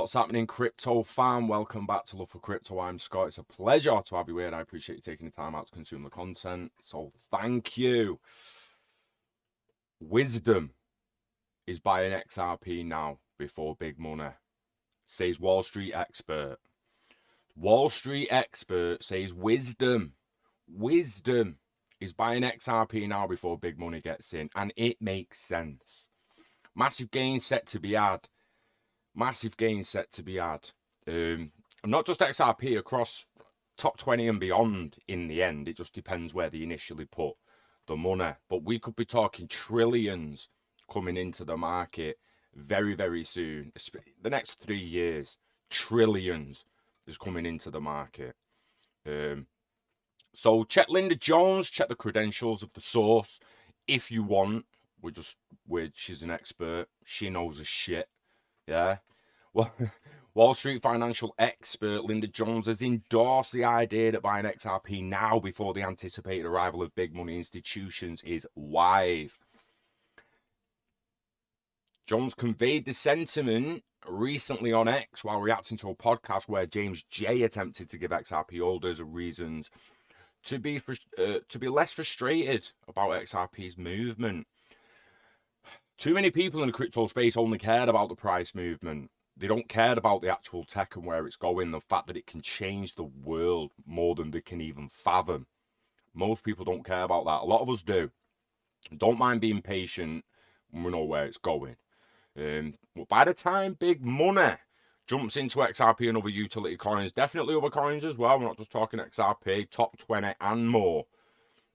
What's happening, crypto fam? Welcome back to Love for Crypto. I'm Scott. It's a pleasure to have you here, and I appreciate you taking the time out to consume the content. So thank you. Wisdom is buying XRP now before big money, says Wall Street expert. Wall Street expert says wisdom is buying XRP now before big money gets in, and it makes sense. Massive gains set to be had. Massive gains set to be had. Not just XRP, across top 20 and beyond in the end. It just depends where they initially put the money. But we could be talking trillions coming into the market very, very soon. The next 3 years, trillions is coming into the market. So check Linda Jones, check the credentials of the source if you want. She's an expert. She knows her shit. Yeah. Well, Wall Street financial expert Linda Jones has endorsed the idea that buying XRP now before the anticipated arrival of big money institutions is wise. Jones conveyed the sentiment recently on X while reacting to a podcast where James J attempted to give XRP holders reasons to be less frustrated about XRP's movement. Too many people in the crypto space only cared about the price movement. They don't care about the actual tech and where it's going, the fact that it can change the world more than they can even fathom. Most people don't care about that. A lot of us do. Don't mind being patient when we know where it's going. But by the time big money jumps into XRP and other utility coins, definitely other coins as well, we're not just talking XRP, top 20 and more,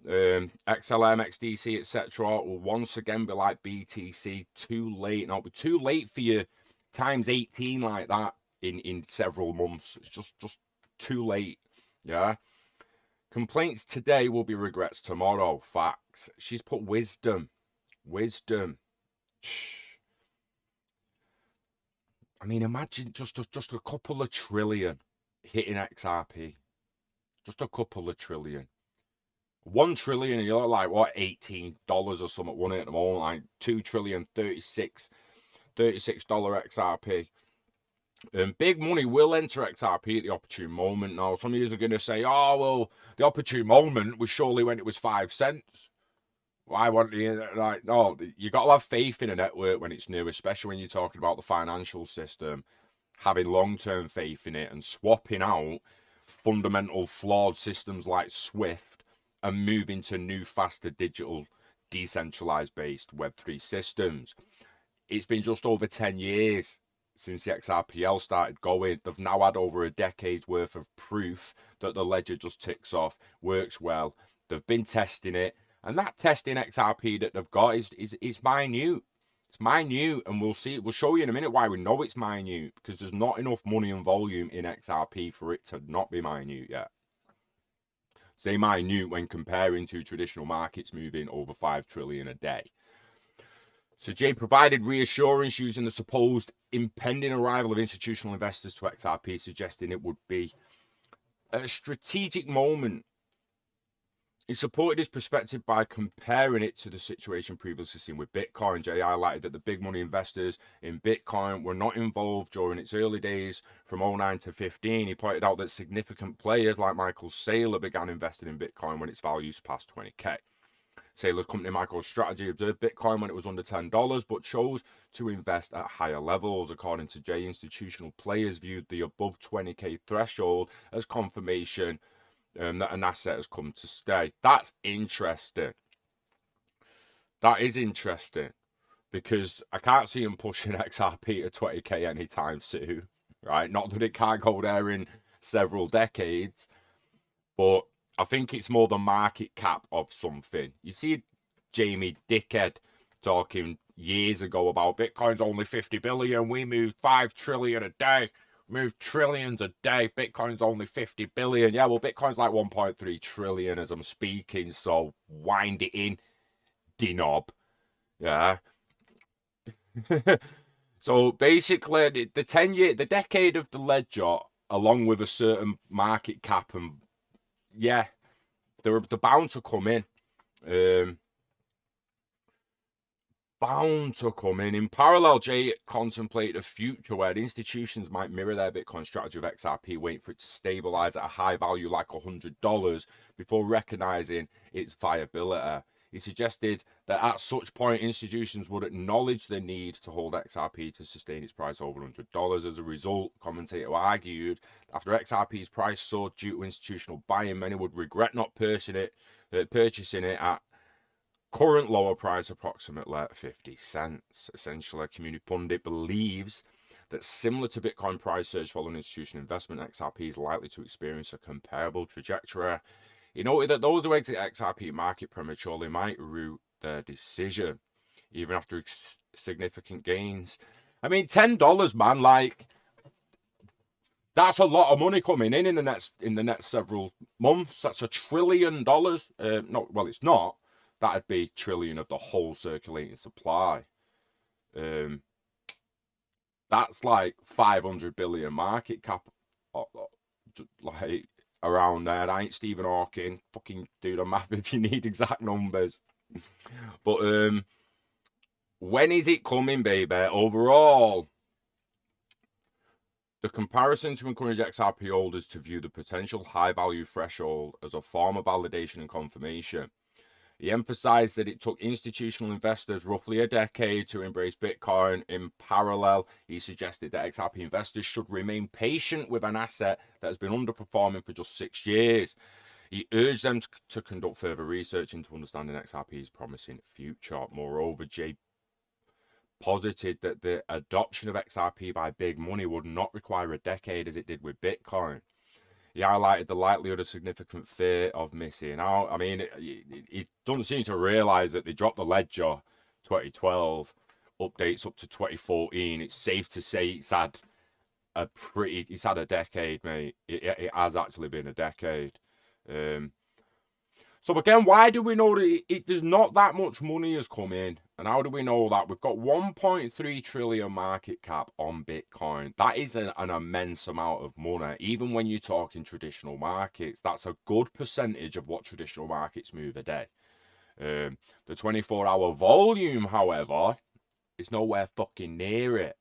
XLM, XDC, etc. will once again be like BTC, too late. Now, it'll be too late for you times 18 like that in several months. It's just too late. Yeah. Complaints today will be regrets tomorrow. Facts. She's put wisdom. I mean, imagine just a couple of trillion hitting XRP. Just a couple of trillion. 1 trillion, and you're like, what, $18 or something, won it at the moment, like 2 trillion, $36 XRP. Big money will enter XRP at the opportune moment. Now, some of you are going to say, oh, well, the opportune moment was surely when it was 5 cents. Why won't you? Like, no, you got to have faith in a network when it's new, especially when you're talking about the financial system, having long-term faith in it and swapping out fundamental flawed systems like SWIFT and moving to new, faster, digital, decentralized-based Web3 systems. It's been just over 10 years since the XRPL started going. They've now had over a decade's worth of proof that the ledger just ticks off, works well. They've been testing it, and that testing XRP that they've got is minute. It's minute, and we'll show you in a minute why we know it's minute, because there's not enough money and volume in XRP for it to not be minute yet. Say minute when comparing to traditional markets moving over 5 trillion a day. So Jay provided reassurance using the supposed impending arrival of institutional investors to XRP, suggesting it would be a strategic moment. He supported his perspective by comparing it to the situation previously seen with Bitcoin. Jay highlighted that the big money investors in Bitcoin were not involved during its early days from 09 to 15. He pointed out that significant players like Michael Saylor began investing in Bitcoin when its value surpassed 20k. Saylor's company MicroStrategy observed Bitcoin when it was under $10, but chose to invest at higher levels. According to Jay, institutional players viewed the above 20k threshold as confirmation that an asset has come to stay. That's interesting. That is interesting, because I can't see him pushing XRP to 20k anytime soon, right? Not that it can't go there in several decades, but I think it's more the market cap of something. You see Jamie Dickhead talking years ago about Bitcoin's only 50 billion, we move 5 trillion a day. Move trillions a day. Bitcoin's only 50 billion. Yeah, well, Bitcoin's like 1.3 trillion as I'm speaking, so wind it in, D-knob. Yeah. So basically, the decade of the ledger, along with a certain market cap, and yeah, they're bound to come in. bound to come in. In parallel, Jay contemplated a future where institutions might mirror their Bitcoin strategy of XRP, waiting for it to stabilize at a high value like $100 before recognizing its viability. He suggested that at such point, institutions would acknowledge the need to hold XRP to sustain its price over $100. As a result, commentator argued, after XRP's price soared due to institutional buying, many would regret not purchasing it at current lower price, approximately 50 cents. Essentially, a community pundit believes that similar to Bitcoin price surge following institutional investment, XRP is likely to experience a comparable trajectory. He noted that those who exit XRP market prematurely might root their decision, even after significant gains. I mean, $10, man, like, that's a lot of money coming in the next several months. That's $1 trillion. No, well, it's not. That'd be trillion of the whole circulating supply. That's like 500 billion market cap, like around there. I ain't Stephen Hawking. Fucking do the math if you need exact numbers. But when is it coming, baby? Overall, the comparison to encourage XRP holders to view the potential high-value threshold as a form of validation and confirmation. He emphasized that it took institutional investors roughly a decade to embrace Bitcoin. In parallel, he suggested that XRP investors should remain patient with an asset that has been underperforming for just 6 years. He urged them to conduct further research into understanding XRP's promising future. Moreover, Jay posited that the adoption of XRP by big money would not require a decade as it did with Bitcoin. He highlighted the likelihood of significant fear of missing out. I mean, he doesn't seem to realize that they dropped the ledger 2012, updates up to 2014. It's safe to say it's had a decade, mate. It has actually been a decade. So again, why do we know that there's not that much money has come in? And how do we know that? We've got 1.3 trillion market cap on Bitcoin. That is an immense amount of money. Even when you're talking traditional markets, that's a good percentage of what traditional markets move a day. The 24-hour volume, however, is nowhere fucking near it.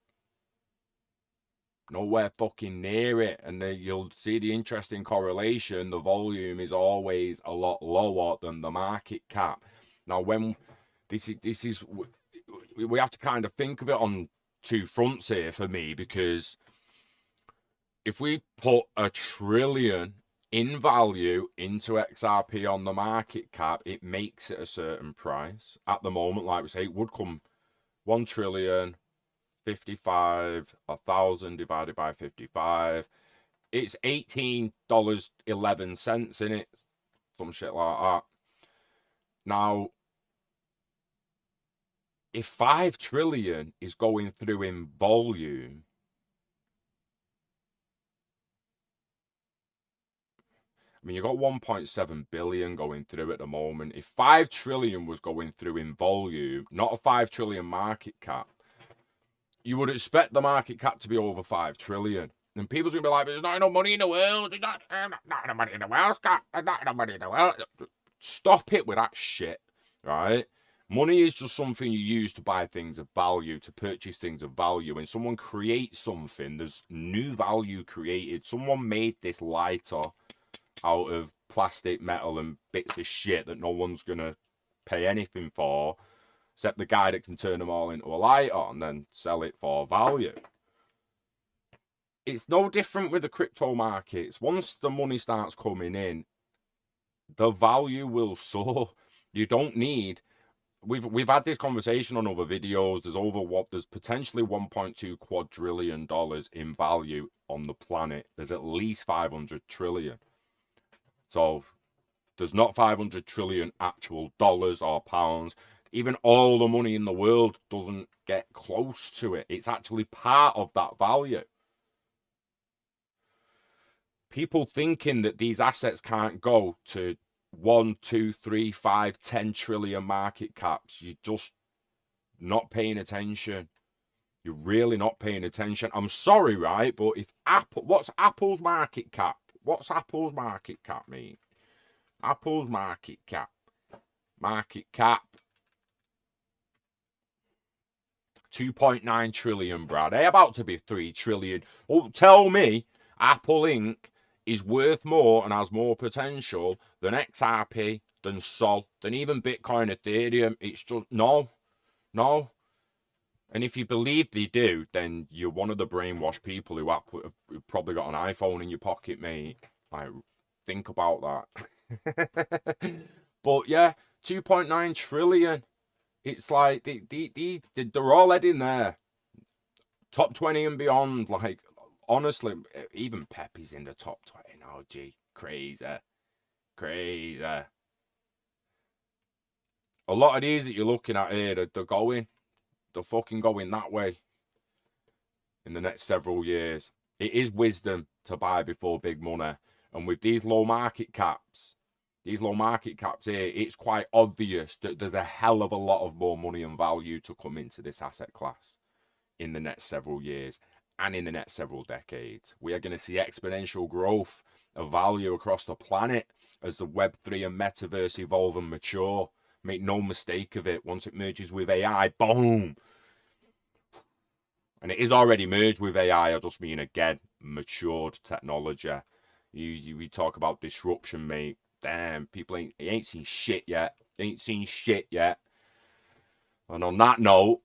Nowhere fucking near it. And you'll see the interesting correlation. The volume is always a lot lower than the market cap. Now, when this is we have to kind of think of it on two fronts here for me, because if we put $1 trillion in value into XRP on the market cap, it makes it a certain price. At the moment, like we say, it would come 1 trillion 55, 1,000 divided by 55. It's $18.11 in it, some shit like that. Now, if 5 trillion is going through in volume, I mean, you've got 1.7 billion going through at the moment. If 5 trillion was going through in volume, not a 5 trillion market cap, you would expect the market cap to be over 5 trillion. And people's going to be like, there's not enough money in the world. There's not enough money in the world, Scott. There's not enough money in the world. Stop it with that shit, right? Money is just something you use to buy things of value, to purchase things of value. When someone creates something, there's new value created. Someone made this lighter out of plastic, metal, and bits of shit that no one's going to pay anything for, except the guy that can turn them all into a lighter and then sell it for value. It's no different with the crypto markets. Once the money starts coming in, the value will soar. You don't need... We've had this conversation on other videos. There's potentially $1.2 quadrillion in value on the planet. There's at least 500 trillion. So there's not 500 trillion actual dollars or pounds. Even all the money in the world doesn't get close to it. It's actually part of that value. People thinking that these assets can't go to 1, 2, 3, 5, 10 trillion market caps. You're just not paying attention. You're really not paying attention. I'm sorry, right? But if what's Apple's market cap? What's Apple's market cap mean? Apple's market cap. Market cap. 2.9 trillion, Brad. They about to be 3 trillion. Oh, tell me Apple Inc. is worth more and has more potential than XRP, than Sol, than even Bitcoin, Ethereum. It's just, no. And if you believe they do, then you're one of the brainwashed people who have probably got an iPhone in your pocket, mate. Like, think about that. But yeah, 2.9 trillion. It's like they're all heading there. Top 20 and beyond. Like, honestly, even Pepe's in the top 20 now. Gee, crazy. A lot of these that you're looking at here, they're fucking going that way in the next several years. It is wisdom to buy before big money. And with these low market caps here, it's quite obvious that there's a hell of a lot of more money and value to come into this asset class in the next several years and in the next several decades. We are going to see exponential growth of value across the planet as the Web3 and metaverse evolve and mature. Make no mistake of it. Once it merges with AI, boom. And it is already merged with AI. I just mean, again, matured technology. We talk about disruption, mate. Damn, people ain't seen shit yet. And on that note,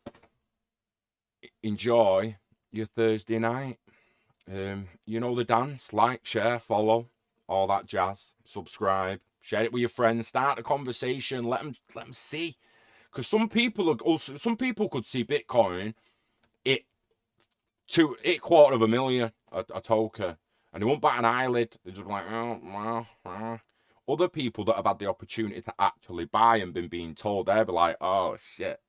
enjoy your Thursday night. You know the dance. Like, share, follow, all that jazz. Subscribe. Share it with your friends. Start a conversation. Let them see. Because some people could see Bitcoin it $250,000 a token, and they won't bat an eyelid. They're just like, oh. Other people that have had the opportunity to actually buy and been being told, they'll be like, oh shit.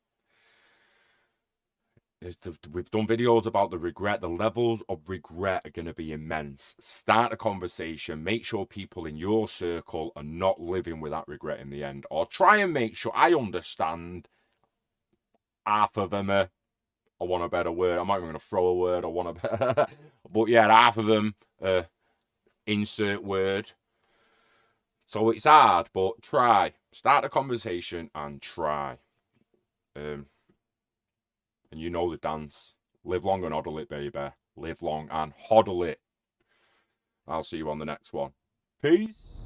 We've done videos about the regret. The levels of regret are going to be immense. Start a conversation. Make sure people in your circle are not living with that regret in the end. Or try and make sure, I understand half of them are, I want a better word. I'm not even going to throw a word. I want a better. But yeah, half of them insert word. So it's hard, but try. Start a conversation and try. And you know the dance. Live long and HODL it, baby. Live long and HODL it. I'll see you on the next one. Peace.